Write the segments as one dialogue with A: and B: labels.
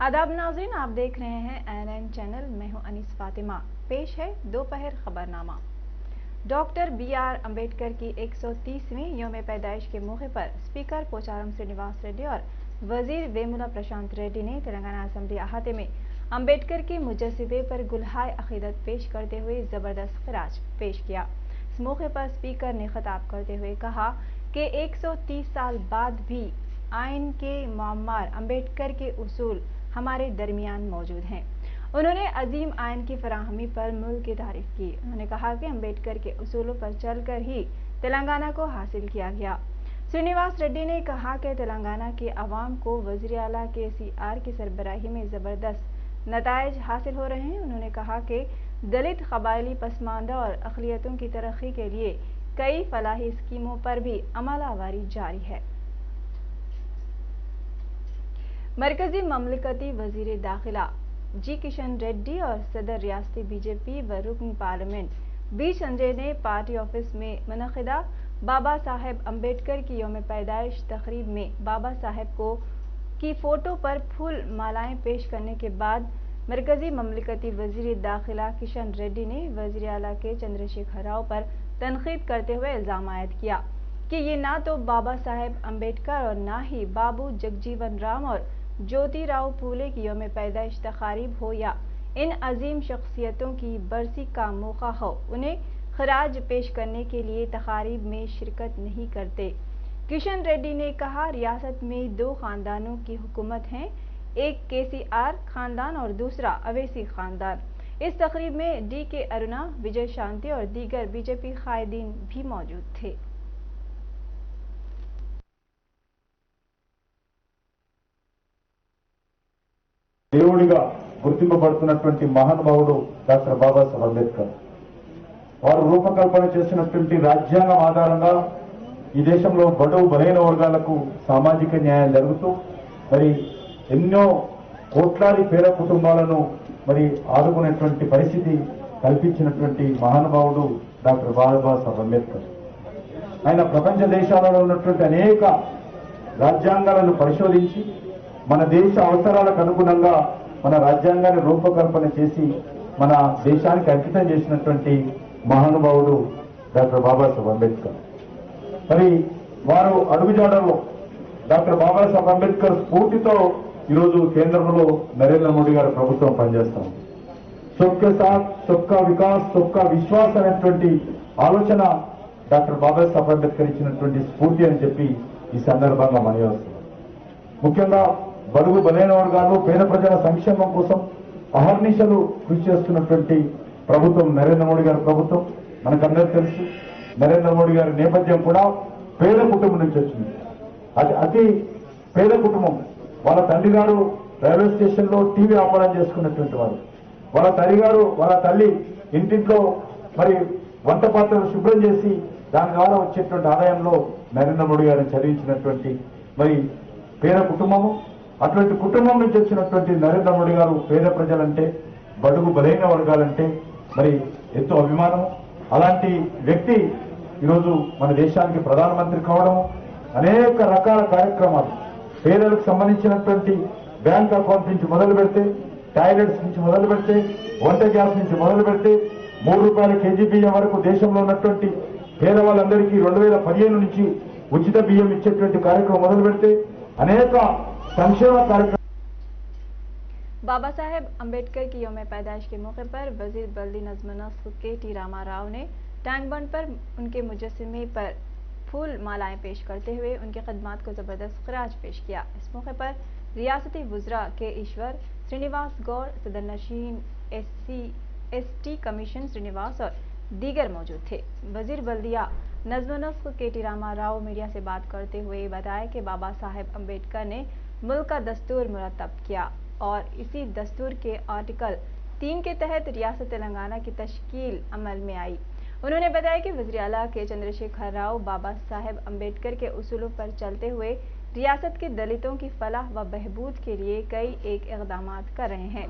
A: आदाब नाज़रीन, आप देख रहे हैं ANN चैनल। मैं हूं अनीस फातिमा। पेश है दोपहर खबरनामा। डॉक्टर BR अम्बेडकर की 130वीं यौम पैदाइश के मौके पर स्पीकर पोचारम श्रीनिवास रेड्डी और वजीर वेमुला प्रशांत रेड्डी ने तेलंगाना असम्बली अहाते में अम्बेडकर के मुजस्समे पर गुलहाय अकीदत पेश करते हुए ज़बरदस्त खिराज पेश किया। इस मौके पर स्पीकर ने खिताब करते हुए कहा कि 130 साल बाद भी आइन के मुअम्मर अम्बेडकर के उसूल हमारे दरमियान मौजूद हैं। उन्होंने अजीम आइन की फराहमी पर मुल्क की तारीफ की। उन्होंने कहा कि अम्बेडकर के उसूलों पर चलकर ही तेलंगाना को हासिल किया गया। श्रीनिवास रेड्डी ने कहा कि तेलंगाना के अवाम को वज़ीर आला KCR की सरबराही में ज़बरदस्त नताइज हासिल हो रहे हैं। उन्होंने कहा कि दलित, क़बायली पसमानदा और अक़लियतों की तरक्की के लिए कई फलाही स्कीमों पर भी अमल आवारी जारी है। मरकजी ममलिकती वज़ीर दाखिला G किशन रेड्डी और सदर रियासती BJP व रुकन पार्लियामेंट B संजय ने पार्टी ऑफिस में मुनक़िदा बाबा साहेब अम्बेडकर की यौम पैदाइश तकरीब में बाबा साहेब की फ़ोटो पर फूल मालाएं पेश करने के बाद मरकजी ममलिकती वज़ीर दाखिला किशन रेड्डी ने वज़ीर आला के चंद्रशेखर राव पर तनक़ीद करते हुए इल्ज़ाम आयद किया कि ये ना तो बाबा साहेब अम्बेडकर और ना ही बाबू जगजीवन राम और ज्योति राव फूले की यौम पैदाइश तक़ारीब हो या इन अजीम शख्सियतों की बरसी का मौका हो, उन्हें खराज पेश करने के लिए तक़ारीब में शिरकत नहीं करते। किशन रेड्डी ने कहा, रियासत में दो ख़ानदानों की हुकूमत है, एक KCR ख़ानदान और दूसरा अवैसी ख़ानदान। इस तक़रीब में DK अरुणा, विजय शांति और दीगर BJP क़ायदीन भी मौजूद थे।
B: దేవుడిగా గుర్తింపబడుతున్నటువంటి మహానుభావుడు డాక్టర్ బాబాసాహెబ్ అంబేద్కర్. వారు రూపకల్పన చేసినటువంటి రాజ్యాంగం ఆధారంగా ఈ దేశంలో బడుగు బలహీన వర్గాలకు సామాజిక న్యాయం జరుగుతూ మరి ఎన్నో కోట్లాది పేద కుటుంబాలను మరి ఆదుకునేటువంటి పరిస్థితి కల్పించినటువంటి మహానుభావుడు డాక్టర్ బాబాసాహెబ్ అంబేద్కర్. ఆయన ప్రపంచ దేశాలలో ఉన్నటువంటి అనేక రాజ్యాంగాలను పరిశోధించి మన దేశ అవసరాలకు అనుగుణంగా మన రాజ్యాంగాన్ని రూపకల్పన చేసి మన దేశానికి అంకితం చేసినటువంటి మహానుభావుడు డాక్టర్ బాబాసాహెబ్ అంబేద్కర్. మరి వారు అడుగుజాడల్లో డాక్టర్ బాబాసాహెబ్ అంబేద్కర్ స్ఫూర్తితో ఈరోజు కేంద్రంలో నరేంద్ర మోడీ గారి ప్రభుత్వం పనిచేస్తాం. సబ్కా సాథ్, సబ్కా వికాస్, సబ్కా విశ్వాస్ అనేటువంటి ఆలోచన డాక్టర్ బాబాసాహెబ్ అంబేద్కర్ ఇచ్చినటువంటి స్ఫూర్తి అని చెప్పి ఈ సందర్భంగా మనయోస్తున్నాం. ముఖ్యంగా బడుగు బలైన వర్గాలు, పేద ప్రజల సంక్షేమం కోసం అహర్నిశలు కృషి చేస్తున్నటువంటి ప్రభుత్వం నరేంద్ర మోడీ గారి ప్రభుత్వం. మనకందరికీ తెలుసు, నరేంద్ర మోడీ గారి నేపథ్యం కూడా పేద కుటుంబం నుంచి వచ్చింది. అది అతి పేద కుటుంబం. వాళ్ళ తండ్రి గారు రైల్వే స్టేషన్లో టీవీ వ్యాపారం చేసుకున్నటువంటి వారు. వాళ్ళ తల్లి ఇంటింట్లో మరి వంట పాత్రలు శుభ్రం చేసి దాని ద్వారా వచ్చేటువంటి ఆదాయంలో నరేంద్ర మోడీ గారిని చదివించినటువంటి మరి పేద కుటుంబము. అటువంటి కుటుంబం నుంచి వచ్చినటువంటి నరేంద్ర మోడీ గారు పేద ప్రజలంటే, బడుగు బలైన వర్గాలంటే మరి ఎంతో అభిమానం. అలాంటి వ్యక్తి ఈరోజు మన దేశానికి ప్రధానమంత్రి కావడం, అనేక రకాల కార్యక్రమాలు పేదలకు సంబంధించినటువంటి బ్యాంక్ అకౌంట్ నుంచి మొదలు పెడితే, టాయిలెట్స్ నుంచి మొదలు పెడితే, వంట గ్యాస్ నుంచి మొదలు పెడితే, ₹3 కేజీ బియ్యం వరకు దేశంలో ఉన్నటువంటి పేదవాళ్ళందరికీ 2015 నుంచి ఉచిత బియ్యం ఇచ్చేటువంటి కార్యక్రమం మొదలు పెడితే అనేక संक्षेम कार्यक्रम।
A: बाबा साहेब अम्बेडकर की यौम पैदाइश के मौके पर वजीर बल्दी नज़्म नस्ख KT रामा राव ने टैंक बंड पर उनके मुजस्समे पर फूल मालाएं पेश करते हुए उनकी खदमात को ज़बरदस्त खराज पेश किया। इस मौके पर रियासती वज़रा K ईश्वर, श्रीनिवास गौड़, सदर नशीन SC/ST कमीशन श्रीनिवास और दीगर मौजूद थे। वजीर बल्दिया नज़्म नस्ख KT रामा राव मीडिया से बात करते हुए बताया कि बाबा साहेब अम्बेडकर ने मुल्क का दस्तूर मुरतब किया और इसी दस्तूर के आर्टिकल 3 के तहत रियासत तेलंगाना की तश्कील अमल में आई। उन्होंने बताया कि वज़ीर आला के चंद्रशेखर राव बाबा साहेब अम्बेडकर के उसूलों पर चलते हुए रियासत के दलितों की फलाह व बहबूद के लिए कई इक़दामात कर रहे हैं।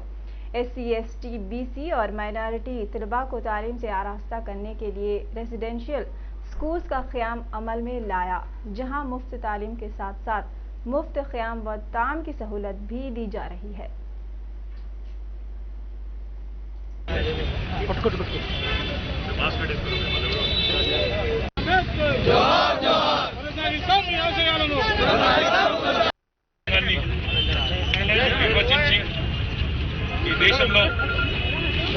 A: SC/ST BC और माइनॉरिटी तलबा को तालीम से आरास्ता करने के लिए रेजिडेंशियल स्कूल्स का क़याम अमल में लाया, जहां मुफ्त तालीम के साथ साथ मुफ्त क़याम व ताम की सहूलत भी दी जा रही है।
C: నిర్వచించి ఈ దేశంలో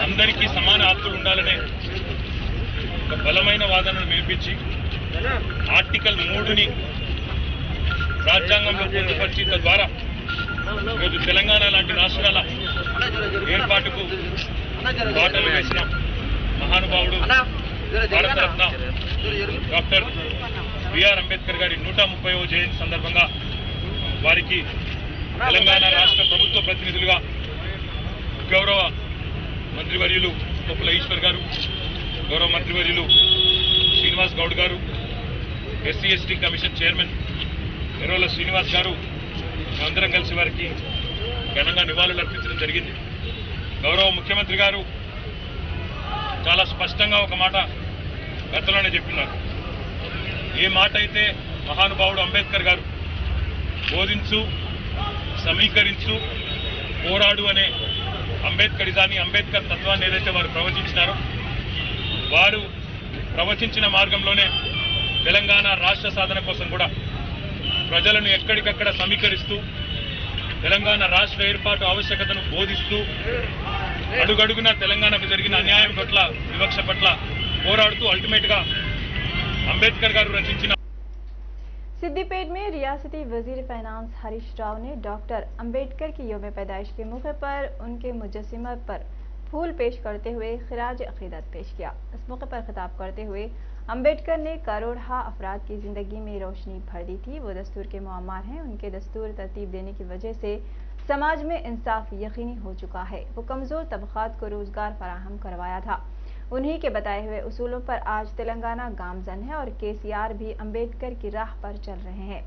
C: అందరికీ సమాన హక్కులు ఉండాలనే ఒక బలమైన వాదనను వినిపించి ఆర్టికల్ 3ని రాజ్యాంగంలో పొందుపరిచి తద్వారా ఈరోజు తెలంగాణ లాంటి రాష్ట్రాల ఏర్పాటుకు బాటలు వేసిన మహానుభావుడు భారతరత్న డాక్టర్ బిఆర్ అంబేద్కర్ గారి 130వ జయంతి సందర్భంగా వారికి తెలంగాణ రాష్ట్ర ప్రభుత్వ ప్రతినిధులుగా గౌరవ మంత్రివర్యులు కొప్పుల ఈశ్వర్ గారు, గౌరవ మంత్రివర్యులు శ్రీనివాస్ గౌడ్ గారు, SC ST commission chairman Errolla Srinivas గారు అందరం కలిసి వారికి ఘనంగా నివాళులు అర్పించడం జరిగింది. గౌరవ ముఖ్యమంత్రి గారు చాలా స్పష్టంగా ఒక మాట గతంలోనే చెప్పినారు. ఏ మాట అయితే మహానుభావుడు అంబేద్కర్ గారు బోధించు, సమీకరించు, పోరాడు అనే అంబేద్కరిజాన్ని, అంబేద్కర్ తత్వాన్ని ఏదైతే వారు ప్రవచించినారో వారు ప్రవచించిన మార్గంలోనే తెలంగాణ రాష్ట్ర సాధన కోసం కూడా ప్రజలను ఎక్కడికక్కడ సమీకరిస్తూ తెలంగాణ రాష్ట్ర ఏర్పాటు ఆవశ్యకతను బోధిస్తూ అడుగడుగున తెలంగాణకు జరిగిన అన్యాయం పట్ల, వివక్ష పట్ల పోరాడుతూ అల్టిమేట్ గా అంబేద్కర్ గారు రచించిన
A: सिद्दीपेट में रियासती वजीर फाइनेंस हरीश राव ने डॉक्टर अंबेडकर की यौम पैदाइश के मौके पर उनके मुजस्सिमा पर फूल पेश करते हुए खिराज अकीदत पेश किया। इस मौके पर खिताब करते हुए अंबेडकर ने करोड़हा अफराद की जिंदगी में रोशनी भर दी थी। वो दस्तूर के मुअम्मार हैं। उनके दस्तूर तरतीब देने की वजह से समाज में इंसाफ यकीनी हो चुका है। वो कमजोर तबकात को रोजगार फराहम करवाया था। उन्हीं के बताए हुए उसूलों पर आज तेलंगाना गामजन है और केसीआर भी अंबेडकर की राह पर चल रहे हैं।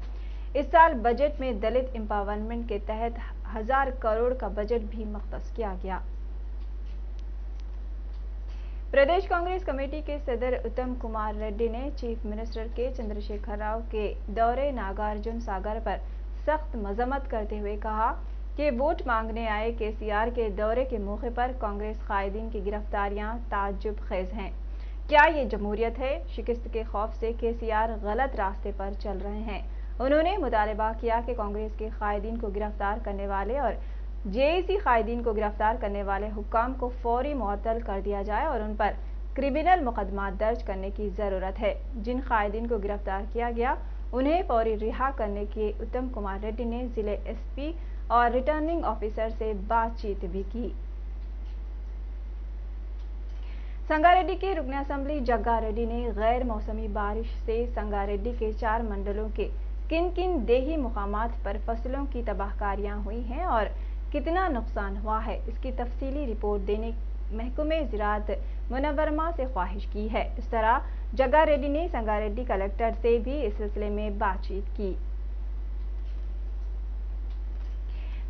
A: इस साल बजट में दलित एम्पावरमेंट के तहत 1000 करोड़ का बजट भी मख्तस किया गया। प्रदेश कांग्रेस कमेटी के सदर उत्तम कुमार रेड्डी ने चीफ मिनिस्टर के चंद्रशेखर राव के दौरे नागार्जुन सागर पर सख्त मजम्मत करते हुए कहा कि वोट मांगने आए केसीआर के दौरे के मौके पर कांग्रेस कायदीन की गिरफ्तारियां ताज्जुब खेज हैं। क्या ये जमहूरियत है? शिकस्त के खौफ से केसीआर गलत रास्ते पर चल रहे हैं। उन्होंने मुतालबा किया कि कांग्रेस के कायदीन को गिरफ्तार करने वाले और जेएसी कायदीन को गिरफ्तार करने वाले हुक्काम को फौरी मुअत्तल कर दिया जाए और उन पर क्रिमिनल मुकदमा दर्ज करने की जरूरत है। जिन कायदीन को गिरफ्तार किया गया उन्हें फौरी रिहा करने के उत्तम कुमार रेड्डी ने जिले एसपी और रिटर्निंग ऑफिसर से बातचीत भी की। संगारेड्डी के रुकन असेंबली जग्गा रेड्डी ने गैर मौसमी बारिश से संगारेड्डी के 4 मंडलों के किन किन देही मुकामात पर फसलों की तबाहकारियां हुई हैं और कितना नुकसान हुआ है, इसकी तफसीली रिपोर्ट देने महकमे ज़राअत मुनव्वरमा से ख्वाहिश की है। इस तरह जग्गा रेड्डी ने संगारेड्डी कलेक्टर से भी इस सिलसिले में बातचीत की।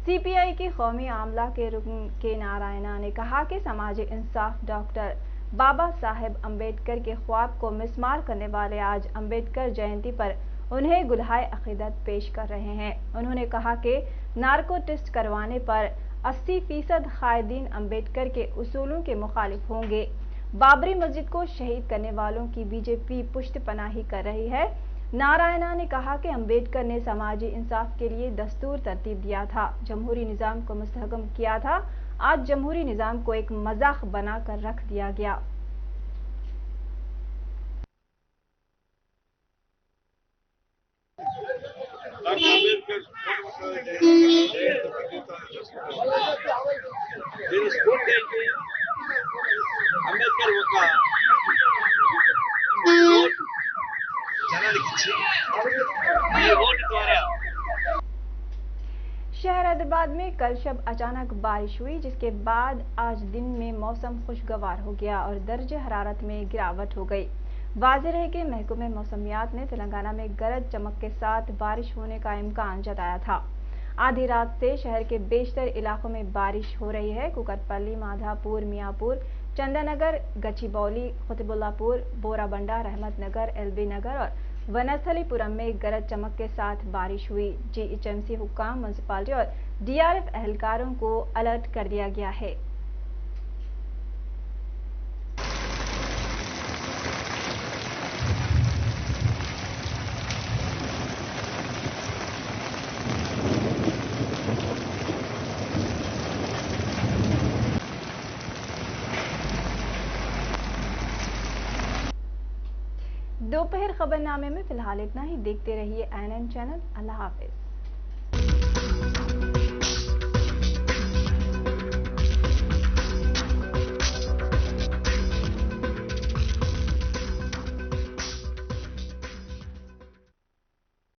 A: सीपीआई की कौमी आमला के रुकन के नारायणा ने कहा कि समाजी इंसाफ डॉक्टर बाबा साहेब अंबेडकर के ख्वाब को मिसमार करने वाले आज अंबेडकर जयंती पर उन्हें गुलहाए अकीदत पेश कर रहे हैं। उन्होंने कहा कि नार्को टेस्ट करवाने पर 80% कायदीन अंबेडकर के उसूलों के मुखालिफ होंगे। बाबरी मस्जिद को शहीद करने वालों की बीजेपी पुष्ट पनाही कर रही है। नारायणा ने कहा कि अंबेडकर ने समाजी इंसाफ के लिए दस्तूर तरतीब दिया था, जमहूरी निज़ाम को मुस्तहकम किया था। आज जमहूरी निज़ाम को एक मजाक बनाकर रख दिया गया।
D: అంబేద్కర్ ఒక జనానికి ఇచ్చి ఈ ఓటు ద్వారా
A: शहर हैदराबाद में कल शब अचानक बारिश हुई, जिसके बाद आज दिन में मौसम खुशगवार हो गया और दर्जे हरारत में गिरावट हो गई। वाज़ेह है कि महकमे मौसमियात ने तेलंगाना में गरज चमक के साथ बारिश होने का इम्कान जताया था। आधी रात से शहर के बेशतर इलाकों में बारिश हो रही है। कुकटपल्ली, माधापुर, मियापुर, चंदनगर, गचिबौली, खुतबुल्लापुर, बोराबंडा, रहमत नगर, एलबी नगर और वनस्थलीपुरम में गरज चमक के साथ बारिश हुई। जीएचएमसी हुक्काम, म्यूनसिपालिटी और डीआरएफ एहलकारों को अलर्ट कर दिया गया है। दोपहर खबरनामे में फिलहाल इतना ही। देखते रहिए ANN चैनल। अल्लाह हाफिज।